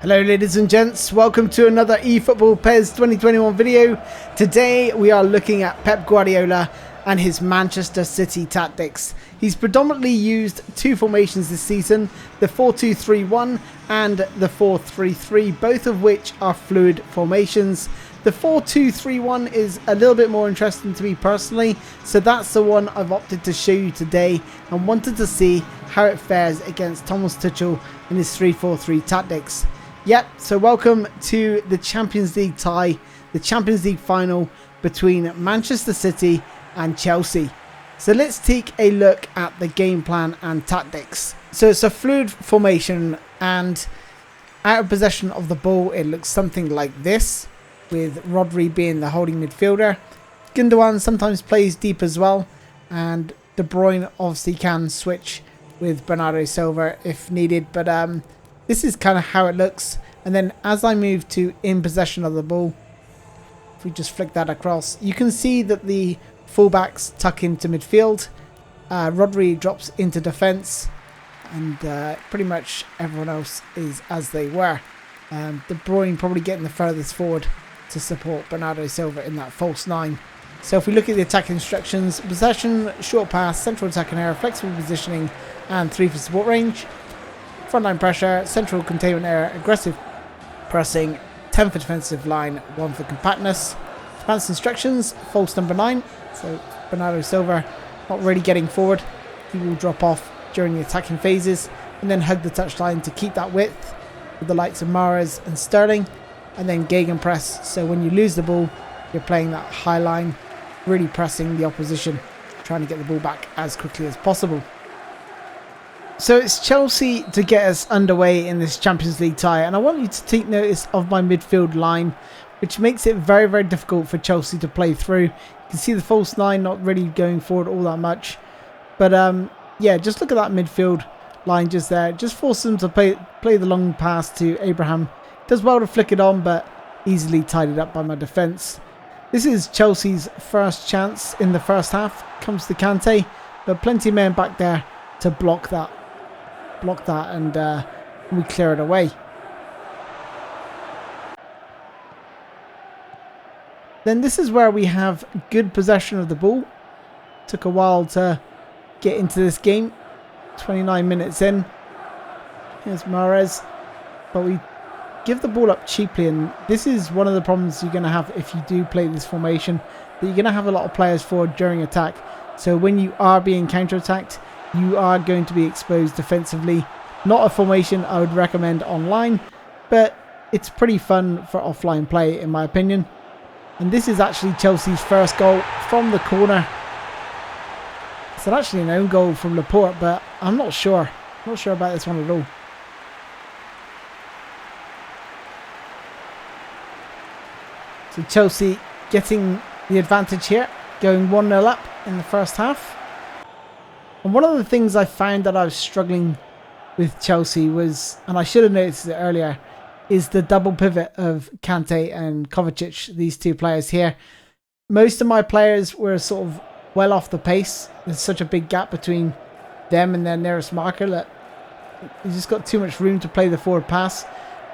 Hello ladies and gents, welcome to another eFootball PES 2021 video. Today we are looking at Pep Guardiola and his Manchester City tactics. He's predominantly used two formations this season, the 4-2-3-1 and the 4-3-3, both of which are fluid formations. The 4-2-3-1 is a little bit more interesting to me personally, so that's the one I've opted to show you today and wanted to see how it fares against Thomas Tuchel in his 3-4-3 tactics. Yep, so welcome to the Champions League tie, the Champions League final between Manchester City and Chelsea. So let's take a look at the game plan and tactics. So it's a fluid formation, and out of possession of the ball it looks something like this, with Rodri being the holding midfielder. Gundogan sometimes plays deep as well, and De Bruyne obviously can switch with Bernardo Silva if needed, but this is kind of how it looks. And then as I move to in possession of the ball, if we just flick that across, you can see that the fullbacks tuck into midfield. Rodri drops into defence, and pretty much everyone else is as they were. De Bruyne probably getting the furthest forward to support Bernardo Silva in that false 9. So if we look at the attack instructions: possession, short pass, central attacking area, flexible positioning, and 3 for support range. Frontline pressure, central containment area, aggressive pressing, 10 for defensive line, 1 for compactness. Advanced instructions: false number 9. So Bernardo Silva not really getting forward. He will drop off during the attacking phases and then hug the touchline to keep that width with the likes of Mahrez and Sterling. And then gegenpress, so when you lose the ball, you're playing that high line, really pressing the opposition, trying to get the ball back as quickly as possible. So it's Chelsea to get us underway in this Champions League tie, and I want you to take notice of my midfield line, which makes it very, very difficult for Chelsea to play through. You can see the false 9 not really going forward all that much, but yeah, just look at that midfield line just there. Just force them to play the long pass to Abraham. Does well to flick it on, but easily tidied up by my defence. This is Chelsea's first chance in the first half. Comes to Kante, but plenty of men back there to block that and we clear it away. Then this is where we have good possession of the ball. Took a while to get into this game. 29 minutes in. Here's Mahrez, but we give the ball up cheaply, and this is one of the problems you're going to have if you do play this formation, that you're going to have a lot of players forward during attack. So when you are being counter-attacked, you are going to be exposed defensively. Not a formation I would recommend online, but it's pretty fun for offline play in my opinion. And this is actually Chelsea's first goal from the corner. It's actually an own goal from Laporte, but I'm not sure. Not sure about this one at all. So Chelsea getting the advantage here, going 1-0 up in the first half. And one of the things I found that I was struggling with Chelsea was, and I should have noticed it earlier, is the double pivot of Kante and Kovacic, these two players here. Most of my players were sort of well off the pace. There's such a big gap between them and their nearest marker that you just got too much room to play the forward pass.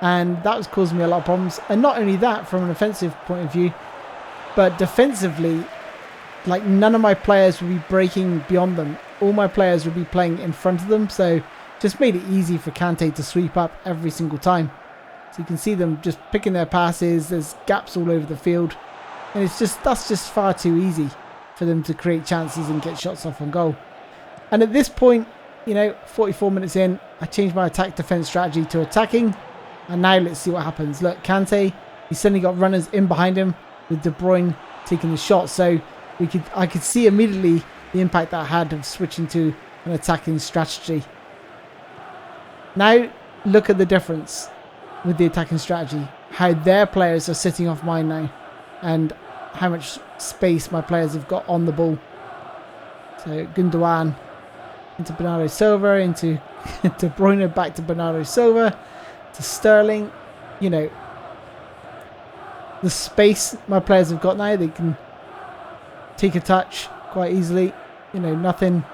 And that was causing me a lot of problems. And not only that, from an offensive point of view, but defensively, like none of my players would be breaking beyond them. All my players would be playing in front of them. So just made it easy for Kante to sweep up every single time. So you can see them just picking their passes. There's gaps all over the field. And that's just far too easy for them to create chances and get shots off on goal. And at this point, 44 minutes in, I changed my attack defense strategy to attacking. And now let's see what happens. Look, Kante, he's suddenly got runners in behind him with De Bruyne taking the shot. So I could see immediately the impact that had of switching to an attacking strategy. Now look at the difference with the attacking strategy. How their players are sitting off mine now, and how much space my players have got on the ball. So Gundogan into Bernardo Silva, into De Bruyne, back to Bernardo Silva, to Sterling. The space my players have got now, they can take a touch quite easily. Nothing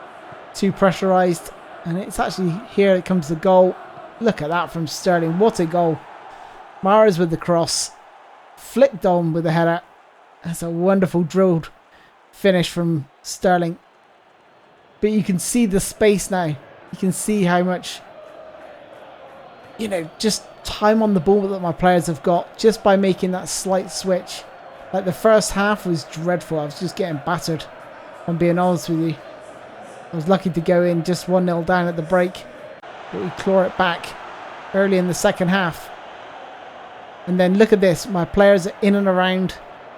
too pressurized. And it's actually here it comes the goal. Look at that from Sterling. What a goal. Mahrez with the cross. Flicked on with the header. That's a wonderful drilled finish from Sterling. But you can see the space now. You can see how much, you know, just time on the ball that my players have got just by making that slight switch. Like the first half was dreadful. I was just getting battered, if I'm being honest with you. I was lucky to go in just 1-0 down at the break. But we claw it back early in the second half. And then look at this. My players are in and around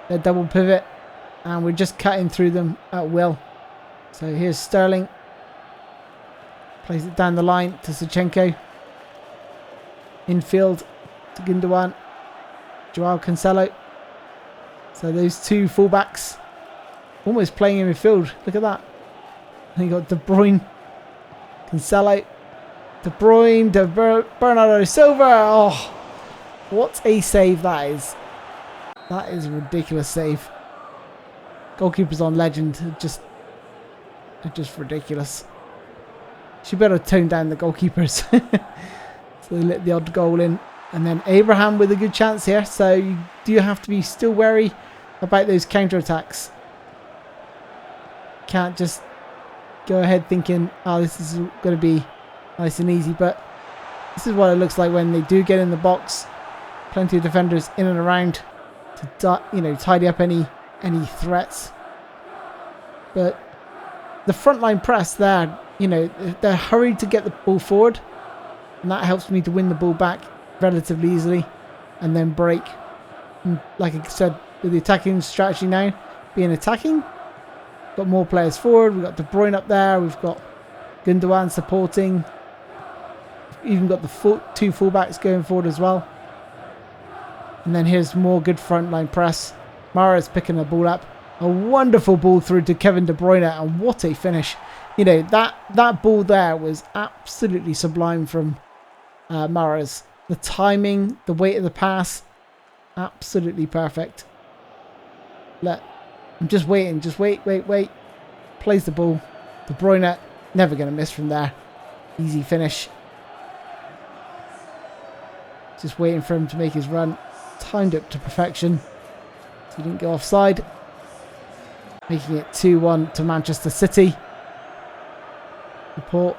their double pivot. And we're just cutting through them at will. So here's Sterling. Plays it down the line to Zinchenko. Infield to Gundogan. Joao Cancelo. So those two fullbacks almost playing in midfield. Look at that. And you got De Bruyne. Cancelo. De Bruyne. Bernardo Silva. Oh, what a save that is. That is a ridiculous save. Goalkeepers on legend. They're just ridiculous. She better tone down the goalkeepers. So they let the odd goal in. And then Abraham with a good chance here. So you do have to be still wary about those counter-attacks. Can't just go ahead thinking, oh, this is going to be nice and easy. But this is what it looks like when they do get in the box. Plenty of defenders in and around to, you know, tidy up any threats. But the frontline press there, you know, they're hurried to get the ball forward. And that helps me to win the ball back relatively easily. And then break. And like I said, with the attacking strategy now being attacking. Got more players forward. We've got De Bruyne up there. We've got Gundogan supporting. Even got the two fullbacks going forward as well. And then here's more good frontline press. Mahrez picking the ball up. A wonderful ball through to Kevin De Bruyne. And what a finish. You know, that ball there was absolutely sublime from Mahrez. The timing, the weight of the pass, absolutely perfect. I'm just waiting. Just wait. Plays the ball. De Bruyne, never going to miss from there. Easy finish. Just waiting for him to make his run. Timed it to perfection. So he didn't go offside. Making it 2-1 to Manchester City. Report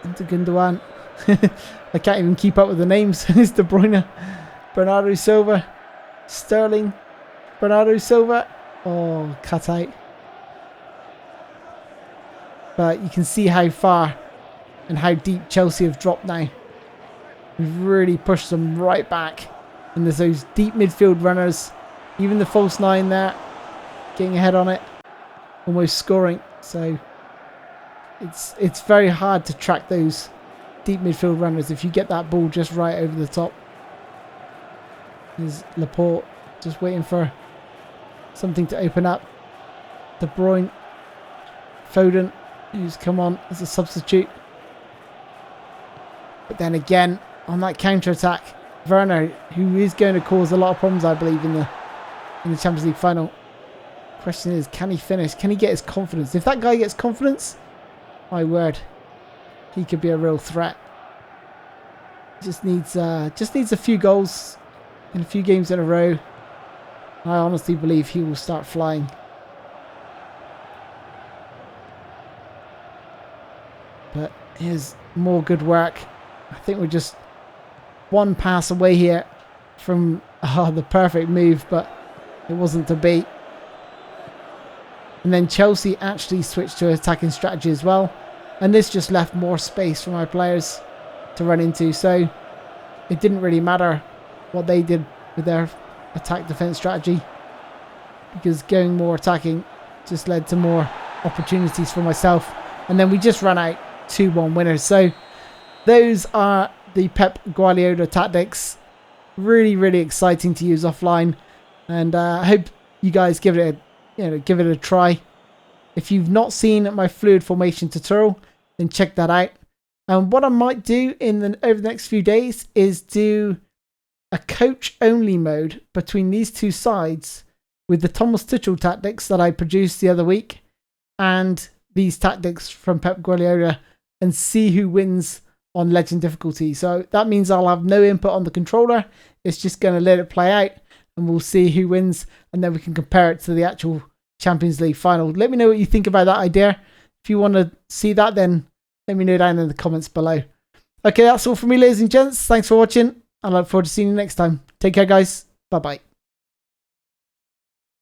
into Gundogan. I can't even keep up with the names. It's De Bruyne. Bernardo Silva. Sterling. Bernardo Silva. Oh, cut out. But you can see how far and how deep Chelsea have dropped now. We've really pushed them right back. And there's those deep midfield runners. Even the false nine there. Getting ahead on it. Almost scoring. So it's very hard to track those deep midfield runners if you get that ball just right over the top. There's Laporte just waiting for something to open up. De Bruyne. Foden, who's come on as a substitute. But then again, on that counter-attack, Werner, who is going to cause a lot of problems, I believe, in the Champions League final. Question is, can he finish? Can he get his confidence? If that guy gets confidence, my word, he could be a real threat. Just needs a few goals in a few games in a row. I honestly believe he will start flying. But here's more good work. I think we're just one pass away here from the perfect move, but it wasn't to be. And then Chelsea actually switched to attacking strategy as well. And this just left more space for my players to run into. So it didn't really matter what they did with their attack-defense strategy, because going more attacking just led to more opportunities for myself. And then we just ran out 2-1 winners. So those are the Pep Guardiola tactics. Really, really exciting to use offline. And I hope you guys give it a try. If you've not seen my fluid formation tutorial, then check that out. And what I might do over the next few days is do a coach-only mode between these two sides with the Thomas Tuchel tactics that I produced the other week and these tactics from Pep Guardiola, and see who wins on legend difficulty. So that means I'll have no input on the controller. It's just going to let it play out, and we'll see who wins, and then we can compare it to the actual Champions League final. Let me know what you think about that idea. If you want to see that, then let me know down in the comments below. Okay, that's all from me, ladies and gents. Thanks for watching. I look forward to seeing you next time. Take care, guys. Bye-bye.